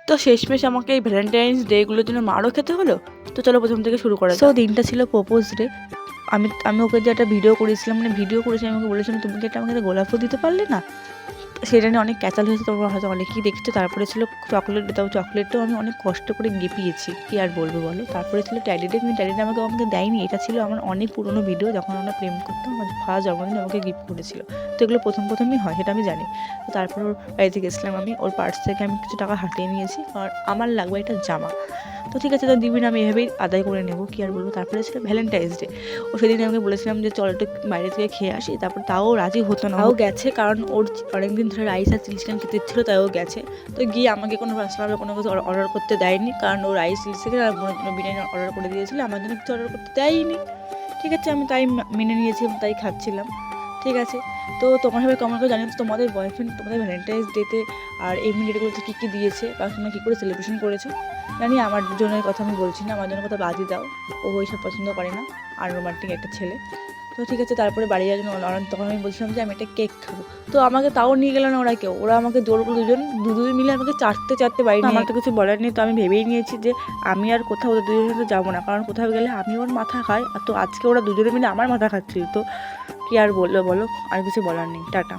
তো শেষমেশ আমাকে এই ভ্যালেন্টাইন্স ডেগুলোর জন্য মারও খেতে হলো। তো চলো প্রথম থেকে শুরু করা। তো দিনটা ছিল প্রপোজ ডে। আমি ওকে যে একটা ভিডিও করেছিলাম, মানে ভিডিও করেছিলাম, আমাকে বলেছিলাম তুমি কি একটা আমাকে গোলাপও দিতে পারলে না। সেটা নিয়ে অনেক ক্যাচাল হয়েছে, তোমরা হয়তো অনেকেই দেখছো। তারপরে ছিল চকলেট ডে, তাও চকলেটটাও আমি অনেক কষ্ট করে গেপিয়েছি, কি আর বলবো বলো। তারপরে ছিল ট্যাডি ডে, কিন্তু ট্যাডি ডে আমাকে দেয়নি। এটা ছিল আমার অনেক পুরোনো ভিডিও, যখন আমরা প্রেম করতাম। আমার ফার্স্ট জন্মদিন আমাকে গিফট করেছিল। তো এগুলো প্রথমই হয়, সেটা আমি জানি। তো তারপর ওর বাড়িতে গেছিলাম, আমি ওর পার্স থেকে আমি কিছু টাকা হাতিয়ে নিয়েছি, আর আমার লাগবে একটা জামা। তো ঠিক আছে, তো দিবি না, আমি এভাবেই আদায় করে নেবো, কি আর বলবো। তারপরে ছিল ভ্যালেন্টাইন্স ডে। ও সেদিন আমাকে বলেছিলাম যে চল একটু বাইরে থেকে খেয়ে আসি, তারপর তাও রাজি হতো না। ও গেছে, কারণ ওর অনেকদিন ধরে রাইস আর চিলি চিকেন খেতে ইচ্ছিল, তাই ও গেছে। তো গিয়ে আমাকে কোনো পার্সোনাল কোনো কিছু অর্ডার করতে দেয়নি, কারণ ও রাইস চিলি চিকেন আর বোনের জন্য বিরিয়ানি অর্ডার করে দিয়েছিল, আমার জন্য কিছু অর্ডার করতে দেয়নি। ঠিক আছে, আমি তাই মেনে নিয়েছি এবং তাই খাচ্ছিলাম। ঠিক আছে, তো তোমরা সবাই কমেন্ট করে জানিও তোমাদের বয়ফ্রেন্ড তোমাদের ভ্যালেন্টাইন্স ডেতে আর এমনি ডেটগুলোতে কী কী দিয়েছে, বা তোমরা কী করে সেলিব্রেশন করেছো। জানি আমার জনের কথা আমি বলছি না, আমার জনের কথা বাদই দাও, ও ওইসব পছন্দ করে না, আর রোমান্টিক একটা ছেলে। তো ঠিক আছে, তারপরে বাড়ি যাওয়ার জন্য তখন আমি বলছিলাম যে আমি একটা কেক খাবো। তো আমাকে তাও নিয়ে গেল না ওরা কেউ, ওরা আমাকে জোর করে দুজন মিলে আমাকে চারটে বাড়ি। আমার তো কিছু বলার নেই, তো আমি ভেবেই নিয়েছি যে আমি আর কোথাও ওদের দুজনের সাথে যাবো না, কারণ কোথাও গেলে আমি ওর মাথা খাই, আর তো আজকে ওরা দুজনে মিলে আমার মাথা খাচ্ছিল। তো কি আর বললো বলো, আর কিছু বলার নেই, টাটা।